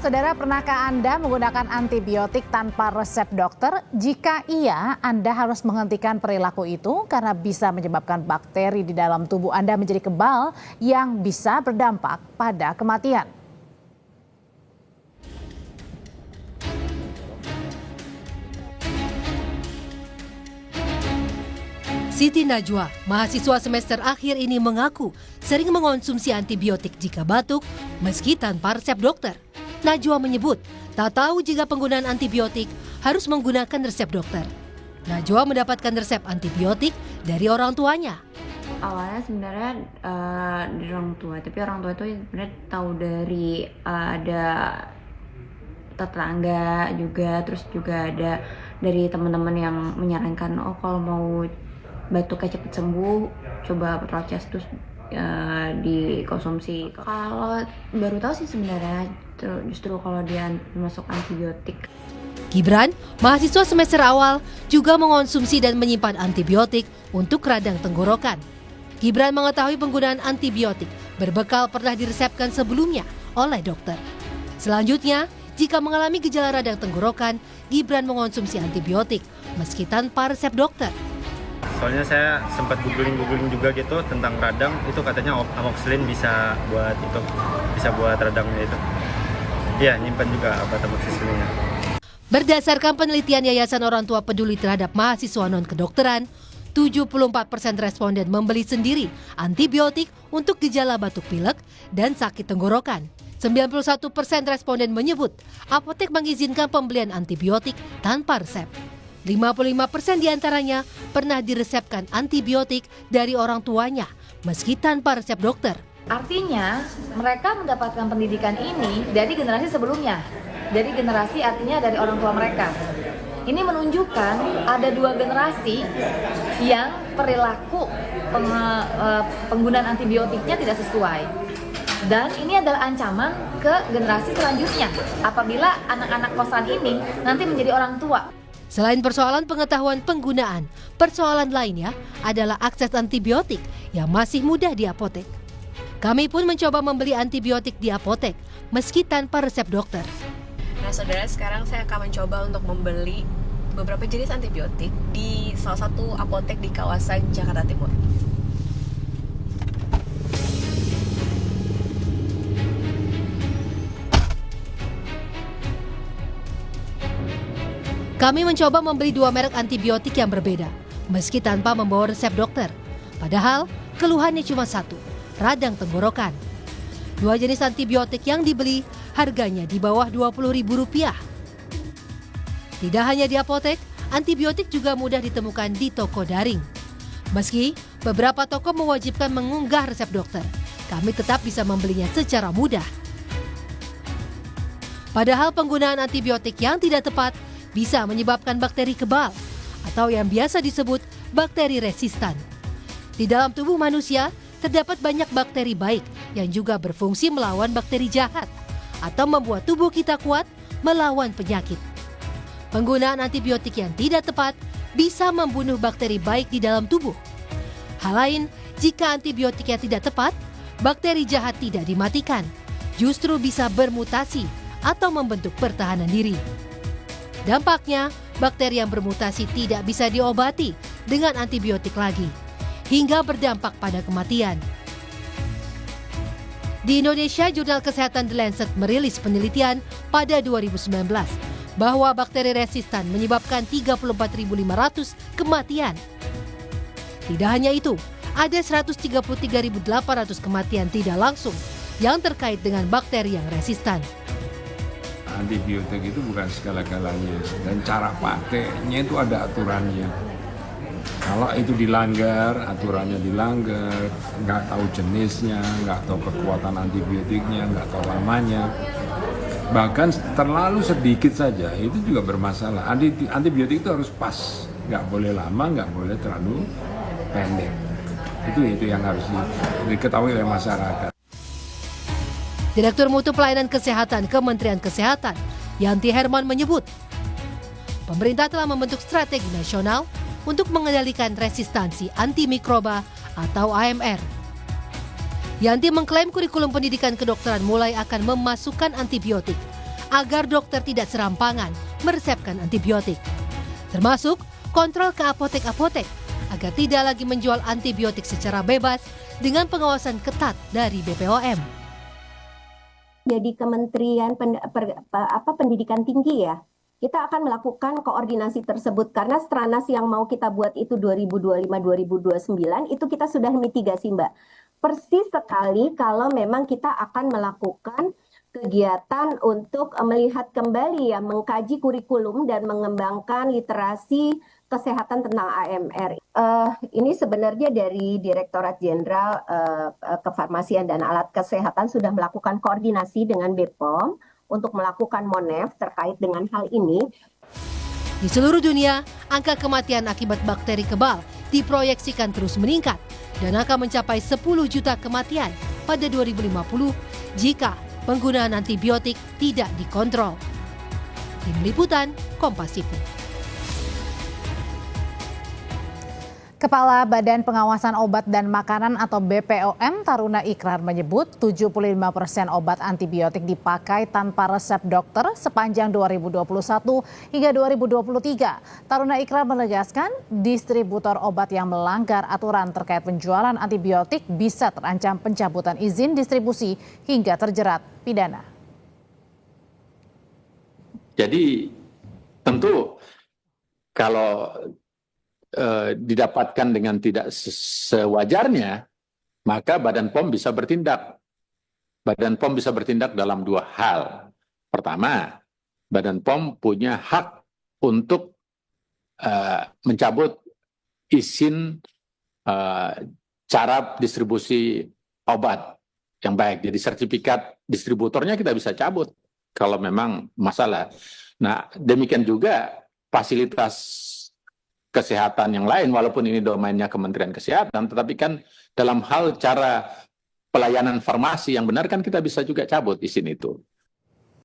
Saudara, pernahkah Anda menggunakan antibiotik tanpa resep dokter? Jika iya, Anda harus menghentikan perilaku itu karena bisa menyebabkan bakteri di dalam tubuh Anda menjadi kebal yang bisa berdampak pada kematian. Siti Najwa, mahasiswa semester akhir ini mengaku sering mengonsumsi antibiotik jika batuk meski tanpa resep dokter. Najwa menyebut tak tahu jika penggunaan antibiotik harus menggunakan resep dokter. Najwa mendapatkan resep antibiotik dari orang tuanya. Awalnya sebenarnya dari orang tua, tapi orang tua itu sebenarnya tahu dari ada tetangga juga, terus juga ada dari teman-teman yang menyarankan, oh kalau mau batuknya cepat sembuh, coba Proces terus dikonsumsi. Kalau baru tahu sih sebenarnya justru kalau dia masuk antibiotik. Gibran, mahasiswa semester awal, juga mengonsumsi dan menyimpan antibiotik untuk radang tenggorokan. Gibran mengetahui penggunaan antibiotik berbekal pernah diresepkan sebelumnya oleh dokter. Selanjutnya, jika mengalami gejala radang tenggorokan, Gibran mengonsumsi antibiotik meski tanpa resep dokter. Soalnya saya sempat googling juga gitu tentang radang, itu katanya amoxicillin bisa buat radangnya itu. Iya, nyimpan juga obat amoxicillinnya. Berdasarkan penelitian Yayasan Orang Tua Peduli terhadap mahasiswa non-kedokteran, 74% responden membeli sendiri antibiotik untuk gejala batuk pilek dan sakit tenggorokan. 91% responden menyebut apotek mengizinkan pembelian antibiotik tanpa resep. 55% diantaranya pernah diresepkan antibiotik dari orang tuanya meski tanpa resep dokter. Artinya mereka mendapatkan pendidikan ini dari generasi sebelumnya. Dari generasi artinya dari orang tua mereka. Ini menunjukkan ada dua generasi yang perilaku penggunaan antibiotiknya tidak sesuai. Dan ini adalah ancaman ke generasi selanjutnya apabila anak-anak kosan ini nanti menjadi orang tua. Selain persoalan pengetahuan penggunaan, persoalan lainnya adalah akses antibiotik yang masih mudah di apotek. Kami pun mencoba membeli antibiotik di apotek meski tanpa resep dokter. Nah saudara, sekarang saya akan mencoba untuk membeli beberapa jenis antibiotik di salah satu apotek di kawasan Jakarta Timur. Kami mencoba membeli dua merek antibiotik yang berbeda, meski tanpa membawa resep dokter. Padahal keluhannya cuma satu, radang tenggorokan. Dua jenis antibiotik yang dibeli harganya di bawah Rp20.000. Tidak hanya di apotek, antibiotik juga mudah ditemukan di toko daring. Meski beberapa toko mewajibkan mengunggah resep dokter, kami tetap bisa membelinya secara mudah. Padahal penggunaan antibiotik yang tidak tepat bisa menyebabkan bakteri kebal atau yang biasa disebut bakteri resistan. Di dalam tubuh manusia terdapat banyak bakteri baik yang juga berfungsi melawan bakteri jahat atau membuat tubuh kita kuat melawan penyakit. Penggunaan antibiotik yang tidak tepat bisa membunuh bakteri baik di dalam tubuh. Hal lain, jika antibiotiknya tidak tepat, bakteri jahat tidak dimatikan, justru bisa bermutasi atau membentuk pertahanan diri. Dampaknya, bakteri yang bermutasi tidak bisa diobati dengan antibiotik lagi, hingga berdampak pada kematian. Di Indonesia, Jurnal Kesehatan The Lancet merilis penelitian pada 2019 bahwa bakteri resistan menyebabkan 34.500 kematian. Tidak hanya itu, ada 133.800 kematian tidak langsung yang terkait dengan bakteri yang resistan. Antibiotik itu bukan segala-galanya dan cara pakainya itu ada aturannya. Kalau itu dilanggar, aturannya dilanggar, nggak tahu jenisnya, nggak tahu kekuatan antibiotiknya, nggak tahu lamanya, bahkan terlalu sedikit saja itu juga bermasalah. Antibiotik itu harus pas, nggak boleh lama, nggak boleh terlalu pendek. Itu yang harus diketahui oleh masyarakat. Direktur Mutu Pelayanan Kesehatan Kementerian Kesehatan, Yanti Herman menyebut, pemerintah telah membentuk strategi nasional untuk mengendalikan resistansi antimikroba atau AMR. Yanti mengklaim kurikulum pendidikan kedokteran mulai akan memasukkan antibiotik agar dokter tidak serampangan meresepkan antibiotik. Termasuk kontrol ke apotek-apotek agar tidak lagi menjual antibiotik secara bebas dengan pengawasan ketat dari BPOM. Jadi Kementerian Pendidikan Tinggi ya, kita akan melakukan koordinasi tersebut karena stranas yang mau kita buat itu 2025-2029 itu kita sudah mitigasi Mbak. Persis sekali kalau memang kita akan melakukan kegiatan untuk melihat kembali ya, mengkaji kurikulum dan mengembangkan literasi kesehatan tentang AMR. Ini sebenarnya dari Direktorat Jenderal Kefarmasian dan Alat Kesehatan sudah melakukan koordinasi dengan BPOM untuk melakukan MONEF terkait dengan hal ini. Di seluruh dunia, angka kematian akibat bakteri kebal diproyeksikan terus meningkat dan akan mencapai 10 juta kematian pada 2050 jika penggunaan antibiotik tidak dikontrol. Tim Liputan, Kompas TV. Kepala Badan Pengawasan Obat dan Makanan atau BPOM Taruna Ikrar menyebut 75% obat antibiotik dipakai tanpa resep dokter sepanjang 2021 hingga 2023. Taruna Ikrar menegaskan distributor obat yang melanggar aturan terkait penjualan antibiotik bisa terancam pencabutan izin distribusi hingga terjerat pidana. Jadi tentu kalau didapatkan dengan tidak sewajarnya, maka Badan POM bisa bertindak. Badan POM bisa bertindak dalam dua hal. Pertama, Badan POM punya hak untuk mencabut izin cara distribusi obat yang baik. Jadi sertifikat distributornya kita bisa cabut kalau memang masalah. Nah, demikian juga fasilitas kesehatan yang lain, walaupun ini domainnya Kementerian Kesehatan, tetapi kan dalam hal cara pelayanan farmasi yang benar kan kita bisa juga cabut izin itu.